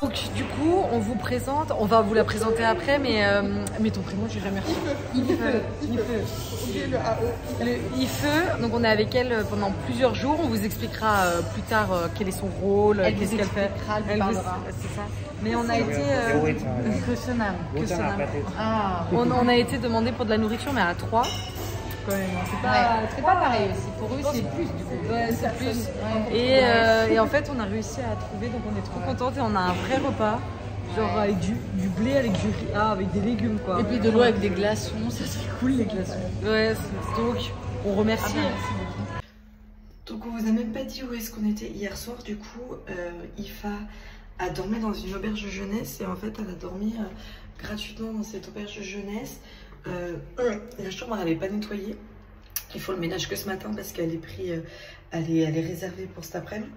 Donc du coup, on vous présente, on va vous la présenter après, mais ton prénom, j'ai jamais reçu. Le IFE. Donc on est avec elle pendant plusieurs jours. On vous expliquera plus tard quel est son rôle, qu'est-ce qu'elle fait. C'est ça. Mais on a été on a été demandé pour de la nourriture, mais à 3. Quand même, c'est pas pareil aussi. Pour eux, c'est plus du coup. Ouais, c'est plus. Et en fait, on a réussi à trouver, donc on est trop contente et on a un vrai repas. Genre avec du blé, avec du riz, avec des légumes quoi. Et puis de l'eau avec des glaçons, ça c'est cool les glaçons. Ouais, donc on remercie. Donc on vous a même pas dit où est-ce qu'on était hier soir. Du coup, Ifa a dormi dans une auberge de jeunesse et en fait elle a dormi gratuitement dans cette auberge de jeunesse. La chambre elle n'avait pas nettoyé. Ils font le ménage que ce matin parce qu'elle est prise, elle est réservée pour cet après-midi.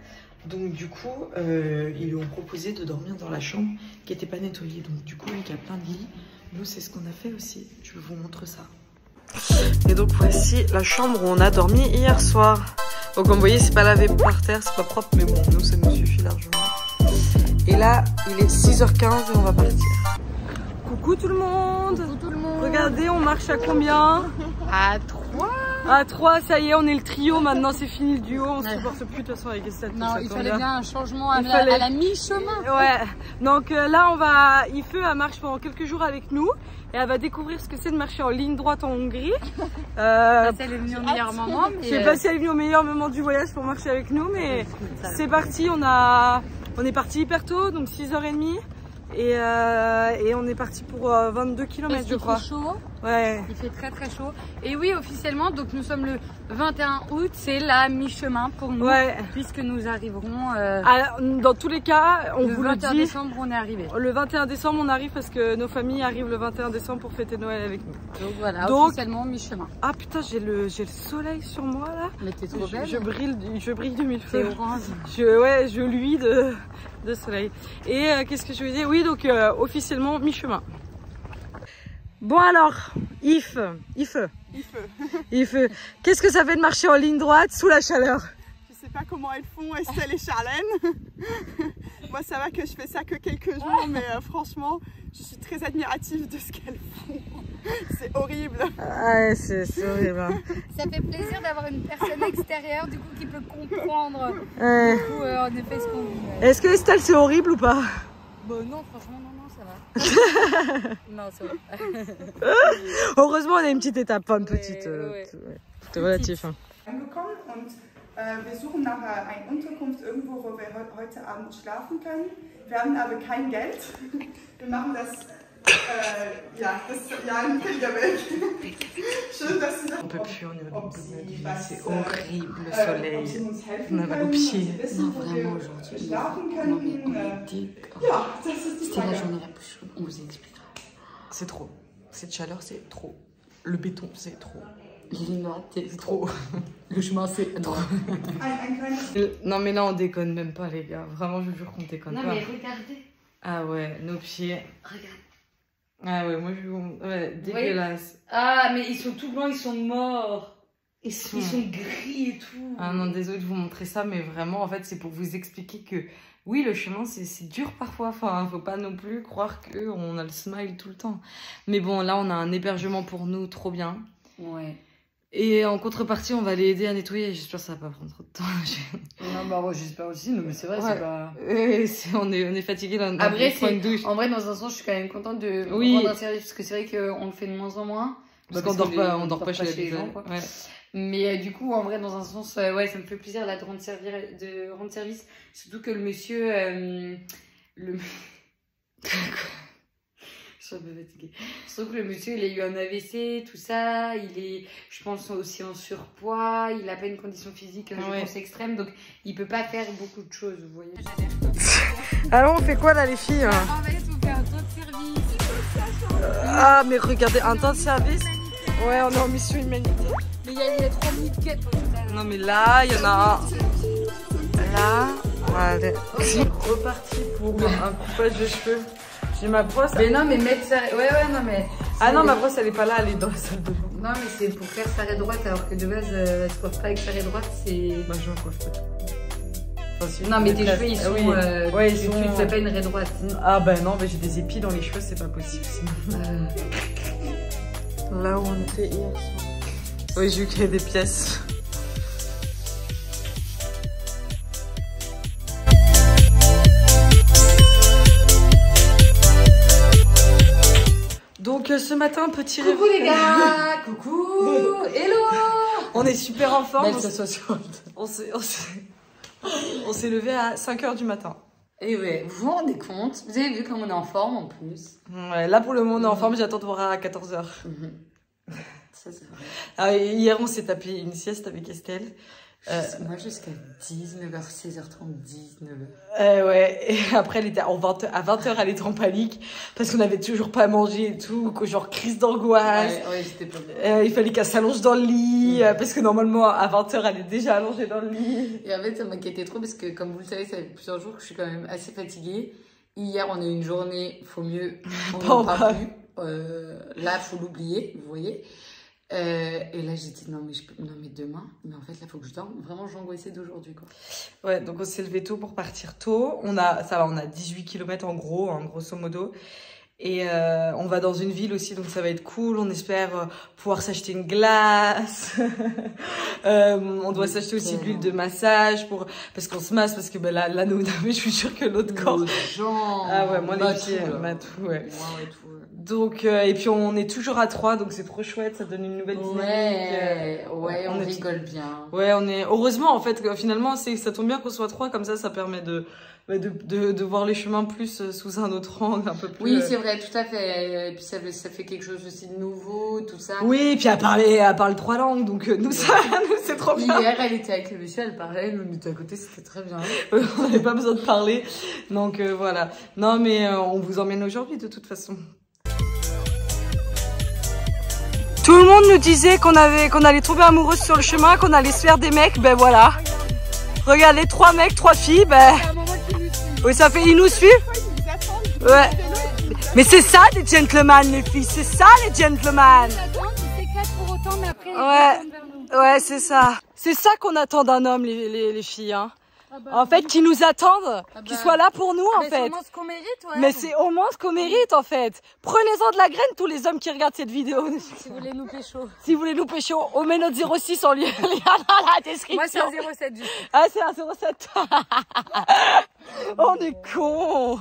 Donc du coup, ils lui ont proposé de dormir dans la chambre qui n'était pas nettoyée. Donc du coup, il y a plein de lits. Nous, c'est ce qu'on a fait aussi. Je vous montre ça. Et donc voici la chambre où on a dormi hier soir. Donc comme vous voyez, c'est pas lavé par terre, c'est pas propre, mais bon, nous, ça nous suffit largement. Et là, il est 6h15 et on va partir. Coucou tout le monde! Coucou tout le monde! Regardez, on marche à combien? À 3! À 3, ça y est, on est le trio, maintenant c'est fini le duo, on se supporte plus de toute façon avec Estelle. Non, il fallait bien un changement à la mi-chemin. Ouais, donc là Ife elle marche pendant quelques jours avec nous et elle va découvrir ce que c'est de marcher en ligne droite en Hongrie. Elle est venue au meilleur moment. Je sais pas si elle est venue au meilleur moment du voyage pour marcher avec nous, mais c'est parti, on est parti hyper tôt, donc 6h30. Et on est parti pour 22 km je crois. Il fait chaud. Ouais. Il fait très très chaud. Et oui, officiellement, donc nous sommes le 21 août, c'est la mi-chemin pour nous. Ouais. Puisque nous arriverons. Dans tous les cas, on vous le dit. Le 21 décembre, on est arrivé. Le 21 décembre, on arrive parce que nos familles arrivent le 21 décembre pour fêter Noël avec nous. Donc voilà, officiellement mi-chemin. Ah putain, j'ai le soleil sur moi là. Mais t'es trop belle. Je brille de mille feux. T'es orange. Je luis de soleil. Et qu'est-ce que je veux dire? Oui, donc officiellement mi-chemin. Bon alors, Ife, qu'est-ce que ça fait de marcher en ligne droite sous la chaleur? Je sais pas comment elles font, Estelle et Charlène. Moi ça va que je fais ça que quelques jours, mais franchement, je suis très admirative de ce qu'elles font. C'est horrible. Ouais, c'est horrible. Ça fait plaisir d'avoir une personne extérieure du coup qui peut comprendre. Du coup, en effet, ce qu'on vit. Est-ce que Estelle c'est horrible ou pas? Bon non, franchement non, ça va. Non, ça va. Heureusement, on a une petite étape, pas une petite. Tout relatif. Hein. Angekommen und wir suchen nachher eine Unterkunft irgendwo, wo wir heute Abend schlafen können. Wir haben aber kein Geld. Wir machen das das Jahr in der Welt. Schön, dass Sie das. On peut plus, on est au bout de notre vie, c'est horrible le soleil. On a mal aux pieds. Non, vraiment aujourd'hui. Non, mais on est C'était la journée la plus chaude, on vous expliquera. C'est trop. Cette chaleur, c'est trop. Le béton, c'est trop. Les noix, c'est trop. Le chemin, c'est trop. Non, mais là, on déconne même pas, les gars. Vraiment, je jure qu'on déconne pas. Non, mais regardez. Ah ouais, nos pieds. Regarde. Ah ouais, moi je ouais, dégueulasse. Ah, mais ils sont tout blancs, ils sont morts. Ils sont gris et tout. Ah non, désolé de vous montrer ça, mais vraiment, en fait, c'est pour vous expliquer que oui, le chemin, c'est dur parfois. Enfin, faut pas non plus croire qu'on a le smile tout le temps. Mais bon, là, on a un hébergement pour nous, trop bien. Ouais. Et en contrepartie, on va les aider à nettoyer. J'espère que ça va pas prendre trop de temps. Non, bah ouais, j'espère aussi, mais c'est vrai, c'est pas... on est fatigué là. Après, en vrai, dans un sens, je suis quand même contente de rendre un service, parce que c'est vrai qu'on le fait de moins en moins. Parce qu'on dort pas chez les gens, quoi. Ouais. Mais du coup, en vrai, dans un sens, ouais, ça me fait plaisir là, de rendre service. Surtout que le monsieur... Je suis un peu fatiguée. Surtout que le monsieur, il a eu un AVC, tout ça. Il est, je pense, aussi en surpoids. Il n'a pas une condition physique, je pense, extrême. Donc, il peut pas faire beaucoup de choses, vous voyez. Alors, on fait quoi là, les filles? En fait, on fait un temps de service. Ah, mais regardez, un temps de service. Ouais, on est en mission humanitaire. Mais il y a 3 minutes quête au total. Non, mais là, il y en a un. Là, voilà. C'est reparti pour un coupage de cheveux. J'ai ma brosse. Mais non, mais mettre ça. Ouais, non, mais. Ah non, ma brosse, elle est pas là, elle est dans la salle de bain. Non, mais c'est pour faire sarrêt droite, alors que de base, elle se coiffe pas avec sarrêt droite, c'est. Bah, je me coiffe pas. Enfin, si, non, mais tes cheveux, ils sont. Oui. Ouais, ils tu sont. ne fais pas une raie droite. Ah, bah non, j'ai des épis dans les cheveux, c'est pas possible. Là où on était hier soir. Oui, j'ai vu qu'il y avait des pièces. Donc ce matin, petit réveil. Coucou les gars. Coucou. Hello. On est super en forme. On s'est levé à 5 h du matin. Et ouais, vous vous rendez compte? Vous avez vu comme on est en forme en plus. Ouais, là pour le moment on est en forme, j'attends de voir à 14 h. Ça c'est vrai. Ah, hier on s'est tapé une sieste avec Estelle. Moi jusqu'à 19h, 16h30, 19h. Ouais, et après elle était à 20h, elle était en panique parce qu'on n'avait toujours pas mangé et tout, genre crise d'angoisse. Ouais, j'étais pas bien. Il fallait qu'elle s'allonge dans le lit parce que normalement à 20h elle est déjà allongée dans le lit. Et en fait ça m'inquiétait trop parce que comme vous le savez, ça fait plusieurs jours que je suis quand même assez fatiguée. Hier on a eu une journée, faut mieux, on n'en parle plus. Là faut l'oublier, vous voyez. Et là j'ai dit non mais demain, mais en fait là faut que je dorme. Vraiment j'angoissais d'aujourd'hui quoi. Ouais, donc on s'est levé tôt pour partir tôt. On a 18 km en gros, hein, grosso modo. Et on va dans une ville aussi, donc ça va être cool. On espère pouvoir s'acheter une glace. On doit s'acheter aussi de l'huile de massage parce qu'on se masse, parce que là nous, je suis sûre que l'autre corps. Ah ouais, moi les pieds, tout, ouais. Donc et puis on est toujours à 3, donc c'est trop chouette, ça donne une nouvelle dynamique. Ouais, on rigole bien. Ouais, on est heureusement en fait finalement ça tombe bien qu'on soit 3, comme ça permet de voir les chemins plus sous un autre angle, un peu plus. Oui, c'est vrai, tout à fait. Et puis ça fait quelque chose aussi de nouveau, tout ça. Oui, et puis elle parle 3 langues, donc nous c'est trop bien. Hier, elle était avec le monsieur, elle parlait, nous on était à côté, c'était très bien. On n'avait pas besoin de parler, donc voilà. Non, mais on vous emmène aujourd'hui de toute façon. Tout le monde nous disait qu'on allait tomber amoureuse sur le chemin, qu'on allait se faire des mecs, ben voilà. Regardez, 3 mecs, 3 filles, ben. Oui, ça fait, ils nous suivent. Ouais. Mais c'est ça les gentlemen, les filles, c'est ça les gentlemen. Ouais, c'est ça. C'est ça qu'on attend d'un homme, les filles, hein. En fait, qui nous attendent, qui soient là pour nous, en fait. C'est au moins ce qu'on mérite, ouais. Mais c'est au moins ce qu'on mérite, en fait. Prenez-en de la graine, tous les hommes qui regardent cette vidéo. Si vous voulez nous pécho. Si vous voulez nous pécho, on met notre 06 en lien dans la description. Moi, c'est un 07 du coup. Ah, c'est un 07. On est cons.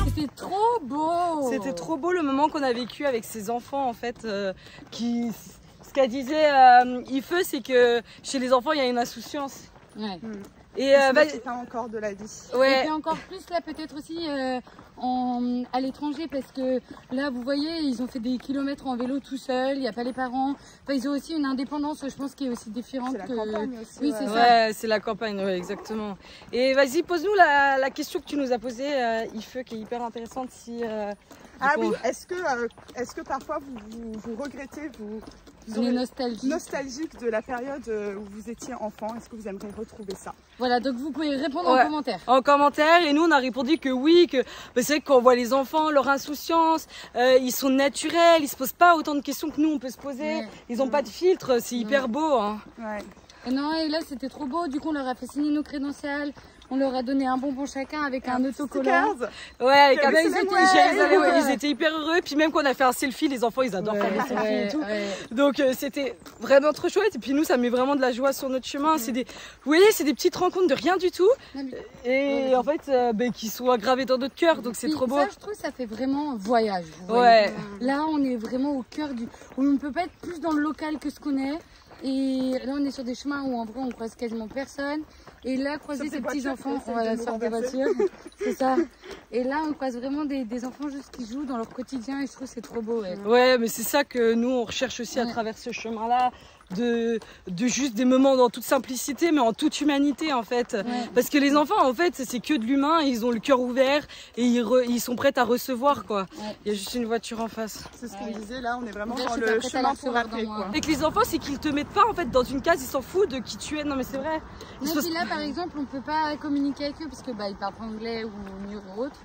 C'était trop beau. C'était trop beau le moment qu'on a vécu avec ces enfants, en fait, Ce qu'elle disait, Ife, c'est que chez les enfants, il y a une insouciance. Ouais. Et c'est pas encore de la vie. Ouais. Et puis encore plus là, peut-être aussi à l'étranger, parce que là, vous voyez, ils ont fait des kilomètres en vélo tout seuls. Il n'y a pas les parents. Enfin, ils ont aussi une indépendance, je pense, qui est aussi différente. C'est la campagne aussi. Oui, c'est ça. Ouais, c'est la campagne, ouais, exactement. Et vas-y, pose-nous la question que tu nous as posée, Ife, qui est hyper intéressante. Oui, est-ce que parfois vous regrettez, vous êtes nostalgique de la période où vous étiez enfant? Est-ce que vous aimeriez retrouver ça? Voilà, donc vous pouvez répondre en commentaire. En commentaire, et nous on a répondu que oui, que c'est vrai qu'on voit les enfants, leur insouciance, ils sont naturels, ils se posent pas autant de questions que nous on peut se poser, ils n'ont pas de filtre, c'est hyper beau. Hein. Ouais. Et non, et là c'était trop beau, du coup on leur a fait signer nos crédentials. On leur a donné un bonbon chacun avec un autocollant. Ouais, ils étaient hyper heureux. Puis même qu'on a fait un selfie, les enfants ils adorent faire des selfies et tout. Ouais. Donc c'était vraiment trop chouette. Et puis nous ça met vraiment de la joie sur notre chemin. C'est des petites rencontres de rien du tout. Et en fait qui sont gravées dans notre cœur. Donc c'est trop beau. Ça je trouve ça fait vraiment voyage. Ouais. Là on est vraiment au cœur où on ne peut pas être plus dans le local que ce qu'on est. Et là on est sur des chemins où en vrai on croise quasiment personne. Et là, croiser ces petits enfants, on va sortir des voitures, c'est ça. Et là, on croise vraiment des enfants juste qui jouent dans leur quotidien et je trouve que c'est trop beau. Ouais, mais c'est ça que nous, on recherche aussi à travers ce chemin-là. De juste des moments dans toute simplicité, mais en toute humanité, en fait. Ouais. Parce que les enfants, en fait, c'est que de l'humain, ils ont le cœur ouvert et ils sont prêts à recevoir, quoi. Ouais. Il y a juste une voiture en face. C'est ce qu'on disait, là, on est vraiment dans le chemin pour après, quoi. Avec les enfants, c'est qu'ils te mettent pas, en fait, dans une case, ils s'en foutent de qui tu es. Non, mais c'est vrai. Puis là, par exemple, on peut pas communiquer avec eux parce que ils parlent anglais ou mieux ou autre.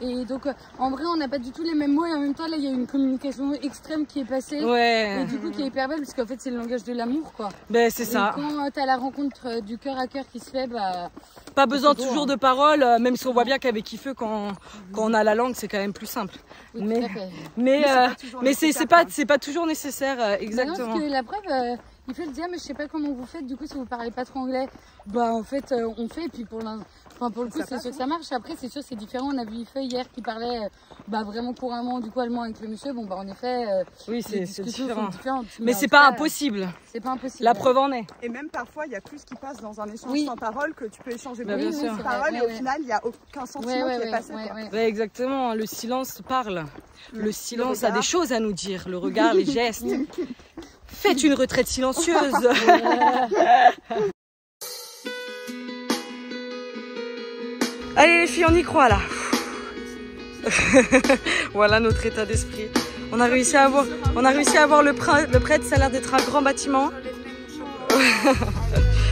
Et donc, en vrai, on n'a pas du tout les mêmes mots et en même temps, là, il y a une communication extrême qui est passée. Ouais. Et du coup, qui est hyper belle parce qu'en fait, c'est le langage de l'amour, quoi. Ben, c'est ça. Et quand t'as la rencontre du cœur à cœur qui se fait, bah. Pas besoin toujours de paroles, même si on voit bien qu'avec Ifeu, quand on a la langue, c'est quand même plus simple. Oui, mais c'est pas toujours nécessaire, exactement. Non, parce que la preuve, il fait le dire, mais je sais pas comment vous faites, du coup, si vous parlez pas trop anglais, bah en fait, on fait, et puis pour le coup, c'est sûr que ça marche. Après, c'est sûr, c'est différent. On a vu Ifeu hier qui parlait vraiment couramment, du coup, allemand avec le monsieur. Bon, bah en effet, oui, c'est différent. Mais c'est pas impossible. C'est pas impossible. La preuve en est. Et même parfois, il y a plus qui passe dans un échange sans parole que tu peux échanger beaucoup de paroles et au final, il n'y a aucun sentiment qui est passé. Ouais, exactement, le silence parle. Le silence a des choses à nous dire. Le regard, les gestes. Faites une retraite silencieuse. Allez les filles, on y croit là. Voilà notre état d'esprit. On a réussi à avoir le prêtre, ça a l'air d'être un grand bâtiment.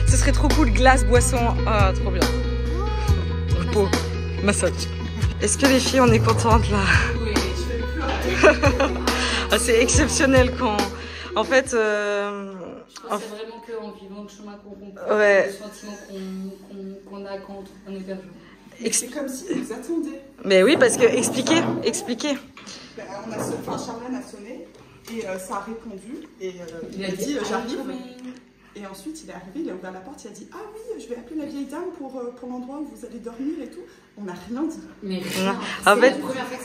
Ce serait trop cool, glace, boisson. Ah, trop bien. Repos, massage. Est-ce que les filles, on est contentes là? Oui. Ah, c'est exceptionnel quand... En fait... C'est vraiment qu'en vivant le chemin qu'on comprend, le sentiment qu'on a quand on est perdu. C'est comme s'ils nous attendaient. Mais oui, parce que expliquez. Ben, Charlène a sonné et ça a répondu et il a dit j'arrive. Et ensuite il est arrivé, il a ouvert la porte, il a dit ah oui, je vais appeler la vieille dame pour l'endroit où vous allez dormir et tout. On n'a rien dit. Mais rien. C'est la première fois que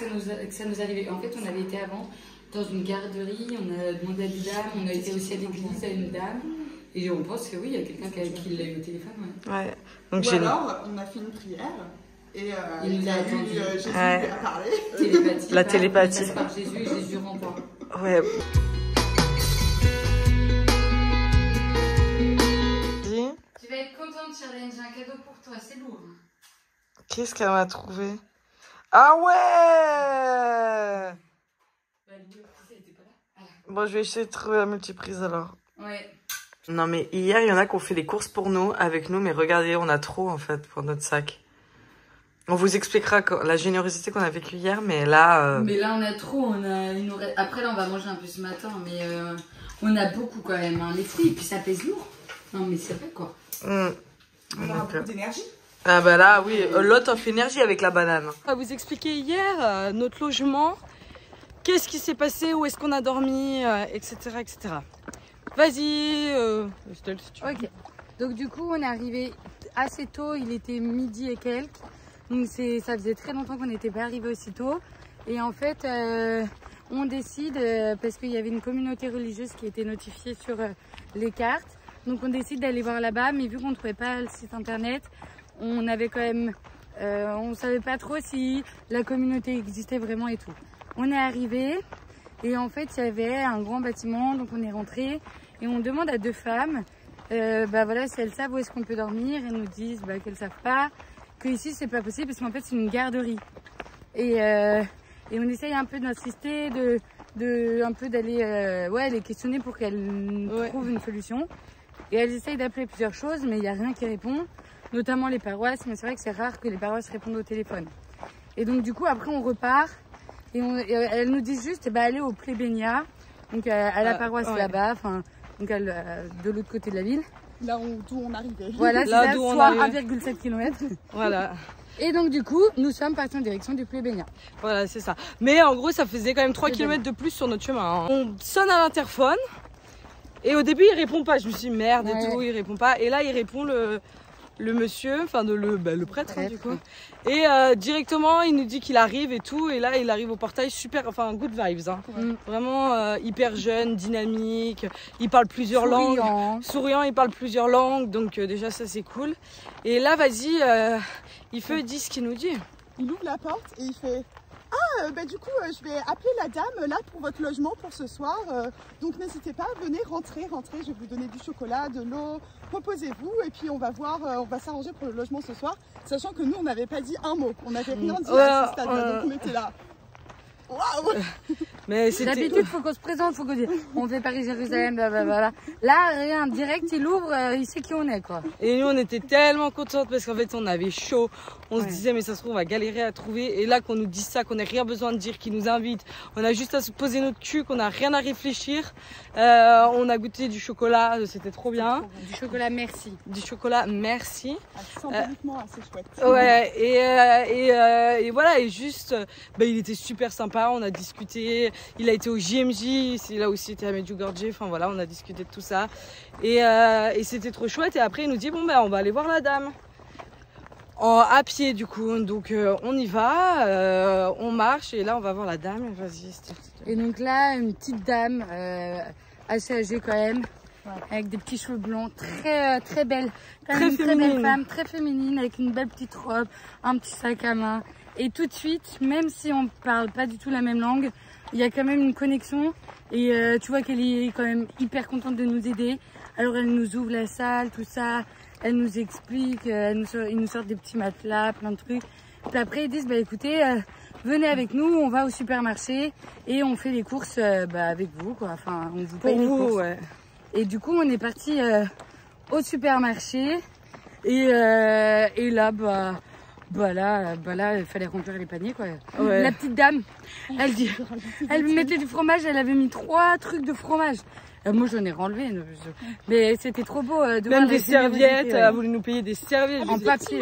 ça nous arrivait. En fait, on avait été avant dans une garderie, on a demandé à des dames, on a été aussi à l'église à une dame. Et on pense que oui, il y a quelqu'un qui l'a eu au téléphone. Ouais. Donc, ou alors, on a fait une prière et il nous a entendu. Jésus lui a parlé. Télépathie. La télépathie. Par Jésus et Jésus renvoie. Ouais. Tu vas être contente, Charlène, j'ai un cadeau pour toi, c'est lourd. Qu'est-ce qu'elle m'a trouvé? Ah ouais! Bon, je vais essayer de trouver la multiprise alors. Ouais. Non mais hier, il y en a qui ont fait les courses pour nous, avec nous, mais regardez, on a trop en fait pour notre sac. On vous expliquera la générosité qu'on a vécue hier, mais là... Mais là, on a trop, Après, là, on va manger un peu ce matin, mais on a beaucoup quand même, hein. Les fruits, et puis ça pèse lourd. Non, mais c'est vrai quoi. On a beaucoup d'énergie. Ah bah là, oui, a lot of énergie avec la banane. On va vous expliquer hier notre logement, qu'est-ce qui s'est passé, où est-ce qu'on a dormi, etc. etc. Vas-y, Estelle, si tu veux. Ok, donc du coup, on est arrivé assez tôt, il était midi et quelques. Donc ça faisait très longtemps qu'on n'était pas arrivé aussi tôt. Et en fait, on décide, parce qu'il y avait une communauté religieuse qui était notifiée sur les cartes. Donc on décide d'aller voir là-bas, mais vu qu'on ne trouvait pas le site internet, on avait quand même, on ne savait pas trop si la communauté existait vraiment et tout. On est arrivé et en fait il y avait un grand bâtiment, donc on est rentré et on demande à deux femmes, voilà, si elles savent où est-ce qu'on peut dormir. Elles nous disent qu'elles ne savent pas, que ici c'est pas possible parce qu'en fait c'est une garderie. Et on essaye un peu d'insister, un peu d'aller les questionner pour qu'elles trouvent une solution. Et elles essayent d'appeler plusieurs choses, mais il n'y a rien qui répond, notamment les paroisses. Mais c'est vrai que c'est rare que les paroisses répondent au téléphone. Et donc du coup, après, on repart et elles nous disent juste allez au Plébénia, donc à la paroisse là-bas, donc de l'autre côté de la ville. Là d'où on arrivait. Voilà, c'est là, soit 1,7 km. Voilà. Et donc du coup, nous sommes partis en direction du Plébénia. Voilà, c'est ça. Mais en gros, ça faisait quand même 3 km de plus sur notre chemin. Hein. On sonne à l'interphone. Et au début, il répond pas. Je me suis dit merde et tout, il répond pas. Et là, il répond le monsieur, le prêtre du coup. Et directement, il nous dit qu'il arrive et tout. Et là, il arrive au portail super, good vibes. Hein. Vraiment hyper jeune, dynamique. Il parle plusieurs langues. Souriant, il parle plusieurs langues. Donc déjà, ça c'est cool. Et là, vas-y, il fait dire ce qu'il nous dit. Il ouvre la porte et il fait... du coup, je vais appeler la dame là pour votre logement pour ce soir. Donc n'hésitez pas, venez, rentrez. Je vais vous donner du chocolat, de l'eau. Reposez-vous et puis on va voir, on va s'arranger pour le logement ce soir. Sachant que nous, on n'avait pas dit un mot. On n'avait rien dit à ce stade-là. Donc on était là. Waouh! Mais d'habitude, il faut qu'on se présente, faut qu'on dise on fait Paris-Jérusalem, blablabla. Là, rien, direct, il ouvre, il sait qui on est, quoi. Et nous, on était tellement contentes parce qu'en fait, on avait chaud. On se disait, mais ça se trouve, on va galérer à trouver. Et là, qu'on nous dise ça, qu'on n'a rien besoin de dire, qu'ils nous invitent, on a juste à se poser notre cul, qu'on n'a rien à réfléchir. On a goûté du chocolat, c'était trop bien. Du chocolat, merci. Du chocolat, merci. Symboliquement assez chouette. Ouais, et voilà, et juste, il était super sympa, on a discuté, il a été au JMJ, il a aussi été à Medjugorje, enfin voilà, on a discuté de tout ça. Et c'était trop chouette, et après il nous dit, bon on va aller voir la dame. À pied du coup, donc on y va, on marche, et là on va voir la dame, vas-y. Et donc là, une petite dame, assez âgée quand même. Ouais. Avec des petits cheveux blonds, très belle, très belle femme, très féminine, avec une belle petite robe, un petit sac à main. Et tout de suite, même si on parle pas du tout la même langue, il y a quand même une connexion. Et tu vois qu'elle est quand même hyper contente de nous aider. Alors elle nous ouvre la salle, tout ça, elle nous explique, ils nous sortent des petits matelas, plein de trucs. Puis après ils disent, écoutez, venez avec nous, on va au supermarché et on fait les courses avec vous, quoi. Enfin, on vous paye les courses. Ouais. Et du coup, on est parti au supermarché et là, il fallait remplir les paniers, quoi. Ouais. La petite dame, elle mettait du fromage, elle avait mis 3 trucs de fromage. Moi, j'en ai renlevé, mais c'était trop beau de même des serviettes, elle a voulu nous payer des serviettes en papier,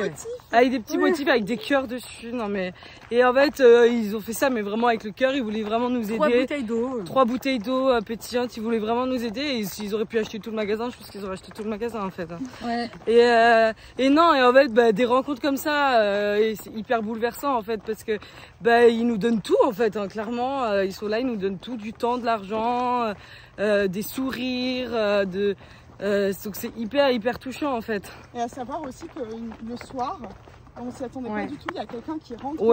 avec des petits motifs, avec des cœurs dessus. Non mais, et en fait, ils ont fait ça, mais vraiment avec le cœur. Ils voulaient vraiment nous aider. 3 bouteilles d'eau. 3 bouteilles d'eau pétillantes. Ils voulaient vraiment nous aider. Et ils auraient pu acheter tout le magasin. Je pense qu'ils auraient acheté tout le magasin en fait. Ouais. Et non, et en fait, des rencontres comme ça, c'est hyper bouleversant en fait, parce que ils nous donnent tout en fait. Clairement, ils sont là, ils nous donnent tout, du temps, de l'argent. Des sourires, donc c'est hyper touchant en fait. Et à savoir aussi que le soir, on s'y attendait pas du tout, il y a quelqu'un qui rentre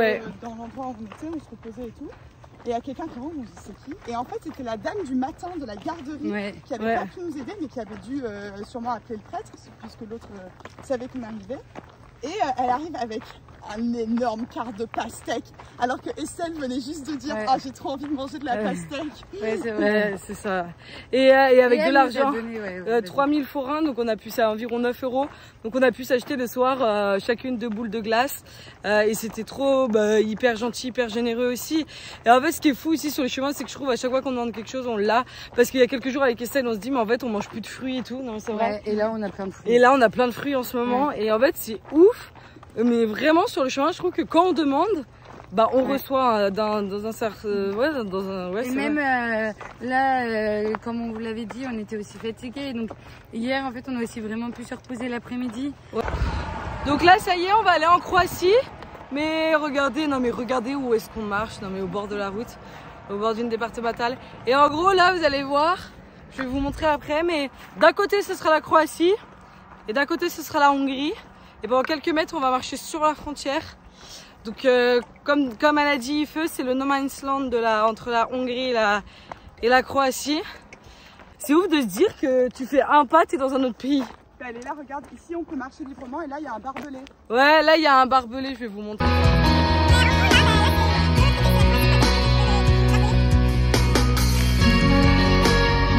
dans l'endroit où on était, on se reposait et tout. Et il y a quelqu'un qui rentre, on se dit c'est qui? Et en fait c'était la dame du matin de la garderie qui avait pas pu nous aider mais qui avait dû sûrement appeler le prêtre puisque l'autre savait qu'on arrivait. Et elle arrive avec un énorme quart de pastèque, alors que Estelle venait juste de dire ah j'ai trop envie de manger de la pastèque. Ouais, c'est vrai, c'est ça. Et avec de l'argent, 3000 forains, donc on a pu, ça à environ 9 €. Donc on a pu s'acheter le soir chacune 2 boules de glace. Et c'était trop hyper gentil, hyper généreux aussi. Et en fait, ce qui est fou ici sur le chemin, c'est que je trouve à chaque fois qu'on demande quelque chose, on l'a. Parce qu'il y a quelques jours avec Estelle, on se dit mais en fait on mange plus de fruits et tout. Non, c'est vrai. Et là on a plein de fruits. Et là on a plein de fruits en ce moment. Et en fait c'est ouf. Mais vraiment sur le chemin, je trouve que quand on demande, on reçoit dans un certain, et même là, comme on vous l'avait dit, on était aussi fatigués. Donc hier, en fait, on a aussi vraiment pu se reposer l'après-midi. Ouais. Donc là, ça y est, on va aller en Croatie. Mais regardez où est-ce qu'on marche. Non mais au bord de la route, au bord d'une départementale. Et en gros, là, vous allez voir. Je vais vous montrer après. Mais d'un côté, ce sera la Croatie, et d'un côté, ce sera la Hongrie. Et pendant quelques mètres, on va marcher sur la frontière. Donc, comme elle a dit, Ife, c'est le no man's land entre la Hongrie et la Croatie. C'est ouf de se dire que tu fais un pas, t'es dans un autre pays. Elle est là, regarde, ici on peut marcher librement et là il y a un barbelé. Ouais, là il y a un barbelé, je vais vous montrer.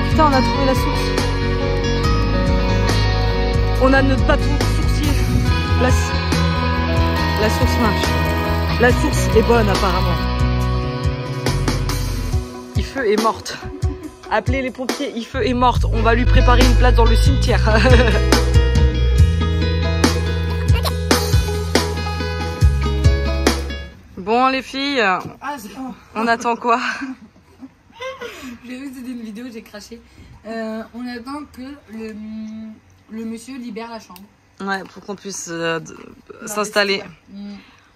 Putain, on a trouvé la source. On a notre bâton sourcier. La source marche. La source est bonne apparemment. Ife est morte. Appelez les pompiers, Ife est morte. On va lui préparer une place dans le cimetière. Bon les filles, on attend quoi? J'ai vu que c'était une vidéo, j'ai craché. On attend que le monsieur libère la chambre. Ouais, pour qu'on puisse s'installer.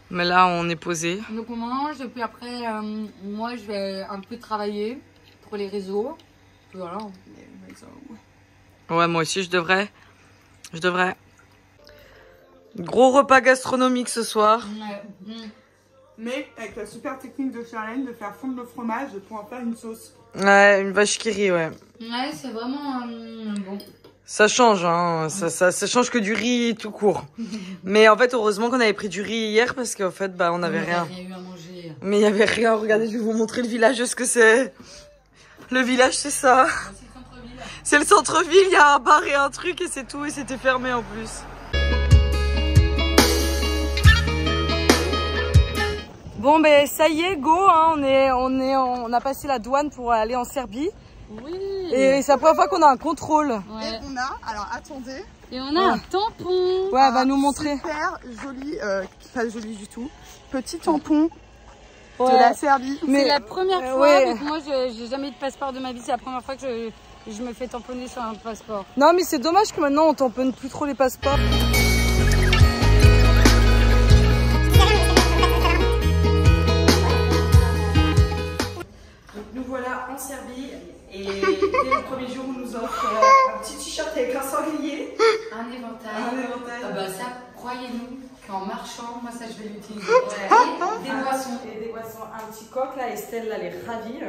Mais là, on est posé. Donc on mange, et puis après, moi, je vais un peu travailler pour les réseaux. Voilà. Ouais, moi aussi, je devrais. Gros repas gastronomique ce soir. Mais avec la super technique de Charlène de faire fondre le fromage pour en faire une sauce. Ouais, une vache qui rit, ouais. Ouais, c'est vraiment bon. Ça change, hein. Ça change que du riz tout court. Mais en fait, heureusement qu'on avait pris du riz hier parce qu'en fait, bah, on n'avait rien. Il y a eu à manger. Mais il y avait rien. Regardez, je vais vous montrer le village, ce que c'est. Le village, c'est ça. C'est le centre-ville. Il y a un bar et un truc et c'est tout. Et c'était fermé en plus. Bon, ben ça y est, go. Hein. On a passé la douane pour aller en Serbie. Oui. Et c'est la première fois qu'on a un contrôle. Ouais. Et on a, alors attendez. Et on a un tampon. Ouais, elle va nous montrer. Super joli, pas joli du tout. Petit tampon de la Serbie. C'est la première fois, ouais. donc moi j'ai jamais eu de passeport de ma vie, c'est la première fois que je me fais tamponner sur un passeport. Non mais c'est dommage que maintenant on tamponne plus trop les passeports. Donc nous voilà en Serbie et dès le premier jour on nous offre un petit t-shirt avec un sanglier. Un éventail. Un éventail. Ah bah ça, croyez-nous qu'en marchant, moi ça je vais l'utiliser. Et des boissons. Et des boissons, un petit coq là, Estelle là, elle est ravie.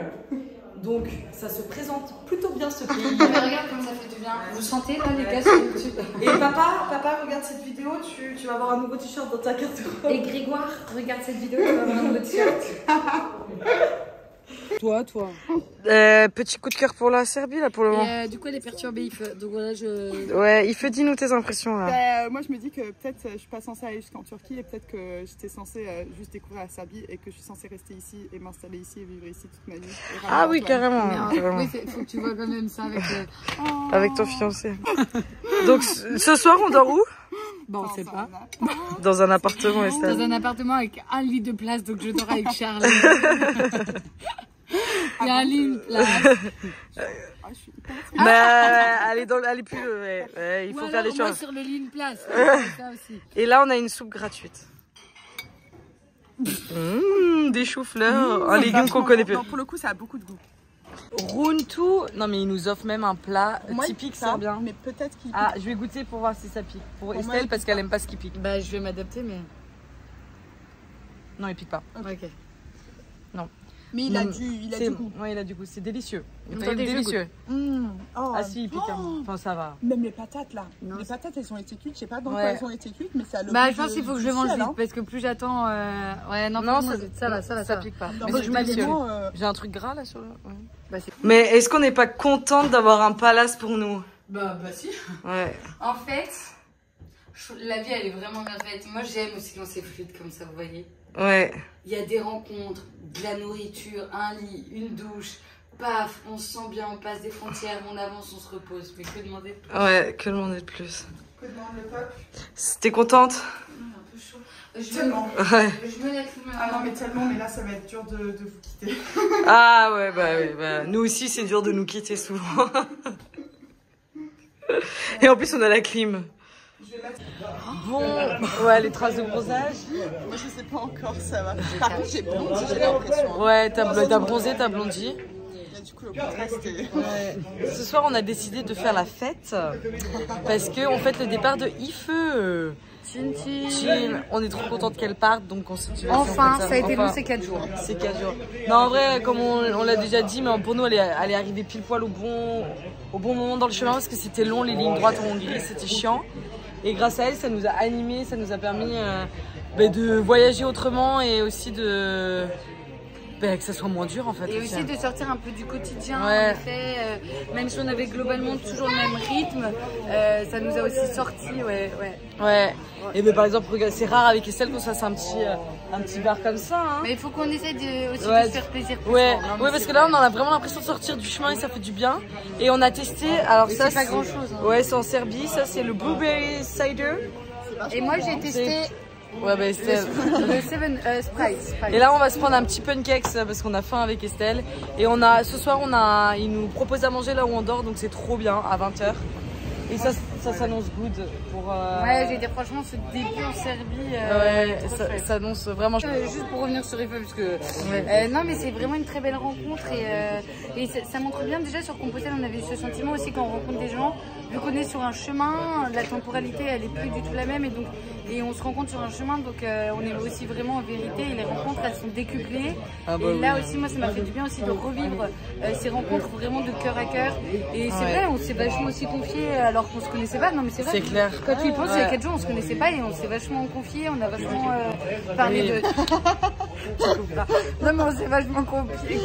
Donc ça se présente plutôt bien ce pays. Mais regarde comme ça fait du bien. Vous sentez là les gars sur YouTube. Et papa, regarde cette vidéo, tu vas avoir un nouveau t-shirt dans ta carte. Et Grégoire, regarde cette vidéo, tu vas avoir un nouveau t-shirt. Toi. Petit coup de cœur pour la Serbie là pour le moment. Du coup elle est perturbée, donc voilà Ouais, il fait dis-nous tes impressions là. Moi je me dis que peut-être je suis pas censée aller jusqu'en Turquie et peut-être que j'étais censée juste découvrir la Serbie et que je suis censée rester ici et m'installer ici et vivre ici toute ma vie. Ah oui, carrément. Oui, faut que tu vois quand même ça avec Avec ton fiancé. Donc ce soir on dort où? Bon, on sait pas. Dans un appartement, Estelle. Dans un appartement avec un lit de place, donc je dors avec Charles. Il y a un lit, une place. Mais elle est plus. Il faut faire des moi choses. sur le lit, une place. Ça aussi. Et là, on a une soupe gratuite. Des choux-fleurs, un légume qu'on connaît peu. Non, pour le coup, ça a beaucoup de goût. Runtu, non mais il nous offre même un plat typique serbien. Mais peut-être qu'il. Ah, je vais goûter pour voir si ça pique. Pour Estelle, moi, parce qu'elle aime pas ce qui pique. Bah, je vais m'adapter, mais. Non, il pique pas. Ok. Non. Mais il a du goût. Ouais, il a du goût. C'est délicieux. Attendez, Délicieux. Oh, Ah si, il pique. Enfin, ça va. même les patates là. Non, les patates, elles ont été cuites. Je sais pas dans Ouais. quoi elles ont été cuites, mais ça a le Bah, goût je pense de- qu'il faut que du je mange ciel, vite hein. parce que plus j'attends. Ouais, non, Non, ça va. Ça pique pas. Non, Mais moi, c'est je mets délicieux. vraiment, J'ai un truc gras là sur le. Ouais. Bah, c'est. Mais est-ce qu'on n'est pas contente d'avoir un palace pour nous? Bah, si. Ouais. En fait, la vie elle est vraiment bien faite. Moi j'aime aussi quand c'est fluide comme ça, vous voyez. Ouais. Il y a des rencontres, de la nourriture, un lit, une douche, paf, on se sent bien, on passe des frontières, on avance, on se repose. Mais que demander de plus? Ouais, que demander de plus? Que demande le peuple? T'es contente? Un peu chaud. Tellement. Ouais. Je me la clim. Ah non, mais tellement, mais là, ça va être dur de vous quitter. Ah ouais, bah nous aussi c'est dur de nous quitter souvent. Et en plus on a la clim. Bon, ouais, les traces de bronzage. Moi, je sais pas encore, ça va. Par contre, j'ai blondi, j'ai l'impression. Ouais, t'as bronzé, t'as blondi. Et du coup, le contraste est... Ouais. Ce soir on a décidé de faire la fête parce qu'on fête le départ de Ife. Chin. On est trop contente qu'elle parte, donc on se dit. Enfin, ça a été long, c'est 4 jours. C'est 4 jours. Non, en vrai, comme on l'a déjà dit, mais pour nous, elle est arrivée pile poil au bon moment dans le chemin parce que c'était long, les lignes droites en Hongrie, c'était chiant. Et grâce à elle, ça nous a animés, ça nous a permis de voyager autrement et aussi de. Que ça soit moins dur en fait. Et aussi de sortir un peu du quotidien, ouais. En effet, même si on avait globalement toujours le même rythme, ça nous a aussi sorti, ouais. Et ben, par exemple, regarde, c'est rare avec Estelle qu'on se fasse un petit bar comme ça. Hein. Mais il faut qu'on essaie aussi ouais. de se faire plaisir. Ouais, parce que là on a vraiment l'impression de sortir du chemin et ça fait du bien. Et on a testé, alors mais ça c'est pas grand chose. Hein. Ouais, c'est en Serbie, ça c'est le Blueberry Cider. Et moi j'ai testé. Ouais, bah Estelle. Le 7 Sprite. Et là, on va se prendre un petit pancake parce qu'on a faim avec Estelle. Et ce soir, il nous propose à manger là où on dort, donc c'est trop bien à 20h. Et ça s'annonce good pour. Ouais, j'ai dit franchement, ce début en Serbie. Ouais, ça s'annonce vraiment. Juste pour revenir sur Eiffel, parce que. Non, mais c'est vraiment une très belle rencontre et ça montre bien déjà sur Compostelle, on avait eu ce sentiment aussi quand on rencontre des gens vu qu'on est sur un chemin, la temporalité elle est plus du tout la même et on se rencontre sur un chemin, donc on est aussi vraiment en vérité et les rencontres elles sont décuplées. Et là aussi moi ça m'a fait du bien aussi de revivre ces rencontres vraiment de cœur à cœur. Et c'est vrai, on s'est vachement aussi confié alors qu'on se connaissait pas. Non mais c'est vrai. C'est clair. Quand tu y penses, il y a 4 jours on se connaissait pas et on s'est vachement confié, on a vachement parlé de. Non mais on s'est vachement confié.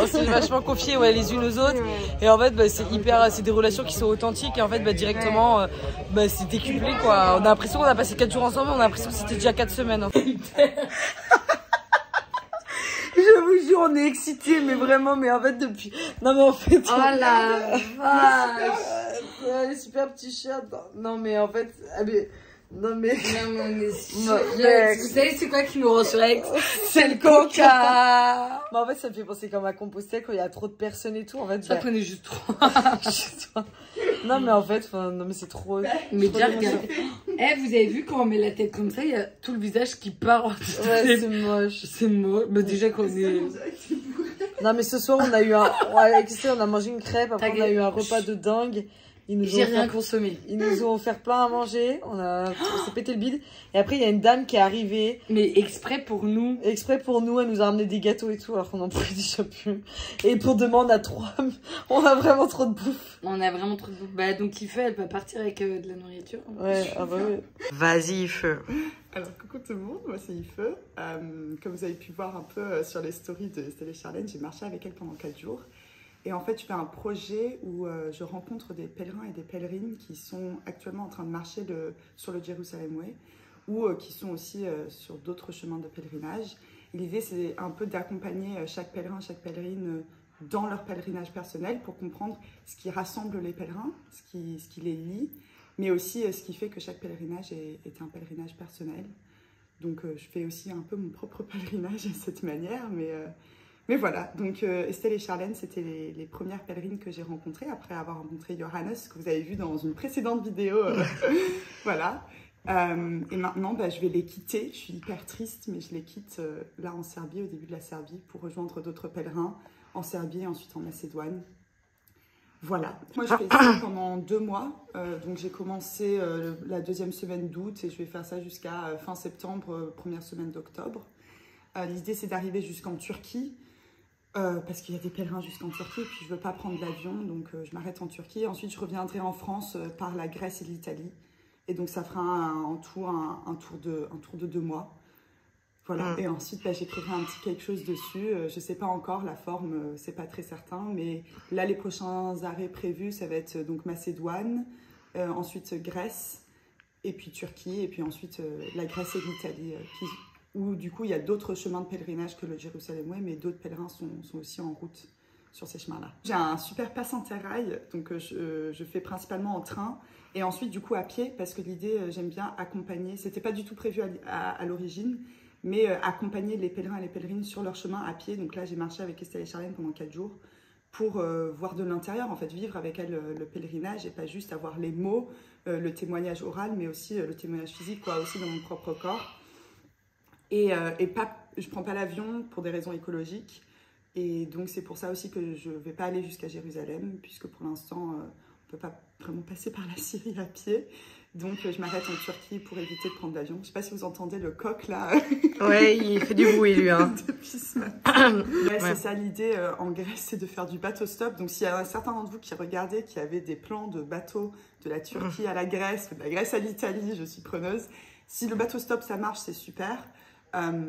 On s'est vachement confié les unes aux autres. Et en fait c'est des relations qui sont authentiques et en fait directement c'est décuplé quoi. On a l'impression qu'on a passé 4 jours ensemble, on a l'impression que c'était déjà 4 semaines en fait. Je vous jure, on est excités, mais vraiment, mais en fait depuis. Non mais en fait. Oh la vache. Les super petits chiens. Non mais en fait. Non mais. Vous savez c'est quoi qui nous rend sur Aix? C'est le coca. Mais en fait ça me fait penser comme à Compostelle quand il y a trop de personnes et tout. En fait. Ça prenait juste 3. Non mais en fait, non mais c'est trop. Mais déjà regardez. Vous avez vu quand on met la tête comme ça, il y a tout le visage qui part. Ouais c'est moche. C'est moche. Mais déjà qu'on est. Non mais ce soir on a eu on a mangé une crêpe, après on a eu un repas de dingue. J'ai rien consommé. Ils nous ont offert plein à manger. On s'est pété le bide. Et après, il y a une dame qui est arrivée. Mais exprès pour nous. Exprès pour nous. Elle nous a ramené des gâteaux et tout, alors qu'on en pouvait déjà plus. Et pour demain, on a 3. On a vraiment trop de bouffe. On a vraiment trop de bouffe. Donc, Ife, elle peut partir avec de la nourriture. Ouais, ouais. Vas-y, Ife. Alors, coucou tout le monde. Moi, c'est Ife. Comme vous avez pu voir un peu sur les stories de Estelle et Charlène, j'ai marché avec elle pendant 4 jours. Et en fait, je fais un projet où je rencontre des pèlerins et des pèlerines qui sont actuellement en train de marcher sur le Jerusalem Way ou qui sont aussi sur d'autres chemins de pèlerinage. L'idée, c'est un peu d'accompagner chaque pèlerin, chaque pèlerine dans leur pèlerinage personnel pour comprendre ce qui rassemble les pèlerins, ce qui les lie, mais aussi ce qui fait que chaque pèlerinage est un pèlerinage personnel. Donc, je fais aussi un peu mon propre pèlerinage de cette manière, mais voilà, donc Estelle et Charlène, c'était les premières pèlerines que j'ai rencontrées après avoir rencontré Johannes, que vous avez vu dans une précédente vidéo. Voilà. Et maintenant, je vais les quitter. Je suis hyper triste, mais je les quitte là en Serbie, au début de la Serbie, pour rejoindre d'autres pèlerins en Serbie et ensuite en Macédoine. Voilà. Moi, je fais ça pendant 2 mois. Donc, j'ai commencé la 2e semaine d'août et je vais faire ça jusqu'à fin septembre, 1re semaine d'octobre. L'idée, c'est d'arriver jusqu'en Turquie. Parce qu'il y a des pèlerins jusqu'en Turquie, puis je ne veux pas prendre l'avion, donc je m'arrête en Turquie. Ensuite, je reviendrai en France par la Grèce et l'Italie. Et donc, ça fera en tout un tour de 2 mois. Voilà. Et ensuite, j'écrirai un petit quelque chose dessus. Je ne sais pas encore, la forme, c'est pas très certain. Mais là, les prochains arrêts prévus, ça va être donc Macédoine, ensuite Grèce, et puis Turquie, et puis ensuite la Grèce et l'Italie où du coup il y a d'autres chemins de pèlerinage que le Jerusalem Way, mais d'autres pèlerins sont aussi en route sur ces chemins-là. J'ai un super pass interrail, donc je fais principalement en train, et ensuite du coup à pied, parce que l'idée, j'aime bien accompagner, c'était pas du tout prévu à l'origine, mais accompagner les pèlerins et les pèlerines sur leur chemin à pied. Donc là j'ai marché avec Estelle et Charlène pendant 4 jours, pour voir de l'intérieur, en fait, vivre avec elle le pèlerinage, et pas juste avoir les mots, le témoignage oral, mais aussi le témoignage physique, quoi, aussi dans mon propre corps. Et je prends pas l'avion pour des raisons écologiques, et donc c'est pour ça aussi que je vais pas aller jusqu'à Jérusalem, puisque pour l'instant on peut pas vraiment passer par la Syrie à pied, donc je m'arrête en Turquie pour éviter de prendre l'avion. Je sais pas si vous entendez le coq là. Ouais, il fait du bruit lui hein. Depuis ce matin. Ouais, c'est ça l'idée en Grèce, c'est de faire du bateau stop. Donc s'il y a certains d'entre vous qui regardaient, qui avaient des plans de bateau de la Turquie à la Grèce, ou de la Grèce à l'Italie, je suis preneuse. Si le bateau stop ça marche, c'est super.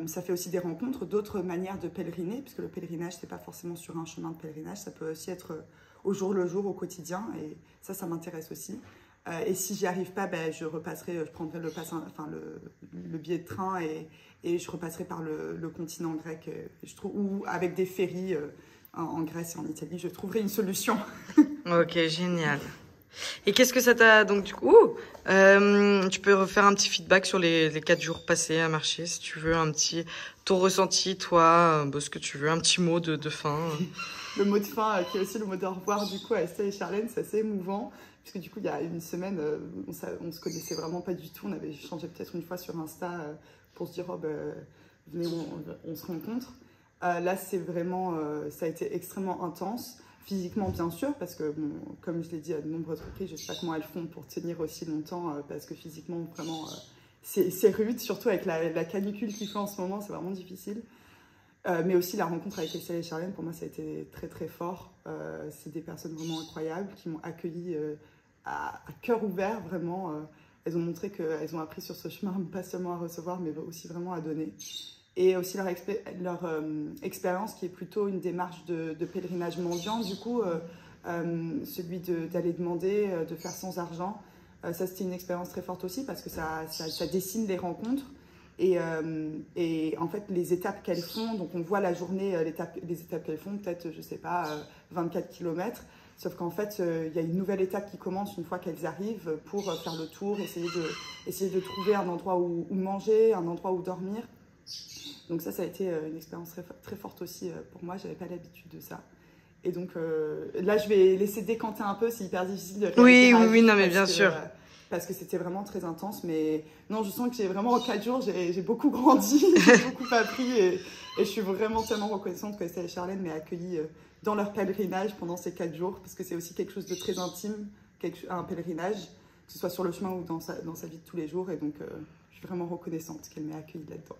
Ça fait aussi des rencontres, d'autres manières de pèleriner, puisque le pèlerinage, c'est pas forcément sur un chemin de pèlerinage, ça peut aussi être au jour le jour, au quotidien, et ça m'intéresse aussi. Et si j'y arrive pas, je prendrai le billet de train et je repasserai par le continent grec, ou avec des ferries en Grèce et en Italie, je trouverai une solution. Ok, génial. Et qu'est-ce que ça t'a... Donc du coup, tu peux refaire un petit feedback sur les 4 jours passés à marcher, si tu veux, ton ressenti, toi, ce que tu veux, un petit mot de fin. Le mot de fin, qui est aussi le mot d'au revoir, du coup, à Estelle et Charlène, c'est assez émouvant, puisque du coup, il y a une semaine, on se connaissait vraiment pas du tout, on avait échangé peut-être une fois sur Insta pour se dire, venez, on se rencontre. Là, c'est vraiment, ça a été extrêmement intense. physiquement bien sûr, parce que bon, comme je l'ai dit à de nombreuses reprises, je ne sais pas comment elles font pour tenir aussi longtemps, parce que physiquement vraiment c'est rude, surtout avec la canicule qu'il fait en ce moment, c'est vraiment difficile. Mais aussi la rencontre avec Estelle et Charlène, pour moi ça a été très très fort. C'est des personnes vraiment incroyables qui m'ont accueillie à cœur ouvert, vraiment. Elles ont montré qu'elles ont appris sur ce chemin, pas seulement à recevoir, mais aussi vraiment à donner. Et aussi leur expérience qui est plutôt une démarche de pèlerinage mendiant, du coup, celui d'aller demander, de faire sans argent. Ça, c'était une expérience très forte aussi parce que ça dessine les rencontres et en fait, les étapes qu'elles font, donc on voit la journée, les étapes qu'elles font, peut-être, je sais pas, 24 km. Sauf qu'en fait, il y a une nouvelle étape qui commence une fois qu'elles arrivent pour faire le tour, essayer de trouver un endroit où manger, un endroit où dormir. Donc ça a été une expérience très, très forte aussi pour moi. Je n'avais pas l'habitude de ça. Et donc là, je vais laisser décanter un peu. C'est hyper difficile de réagir. Oui, non, mais bien sûr. Parce que c'était vraiment très intense. Mais non, je sens que en 4 jours, j'ai beaucoup grandi, j'ai beaucoup appris. Et je suis vraiment tellement reconnaissante que Estelle et Charlène m'aient accueillie dans leur pèlerinage pendant ces 4 jours. Parce que c'est aussi quelque chose de très intime, un pèlerinage, que ce soit sur le chemin ou dans sa vie de tous les jours. Et donc, je suis vraiment reconnaissante qu'elle m'ait accueillie là-dedans.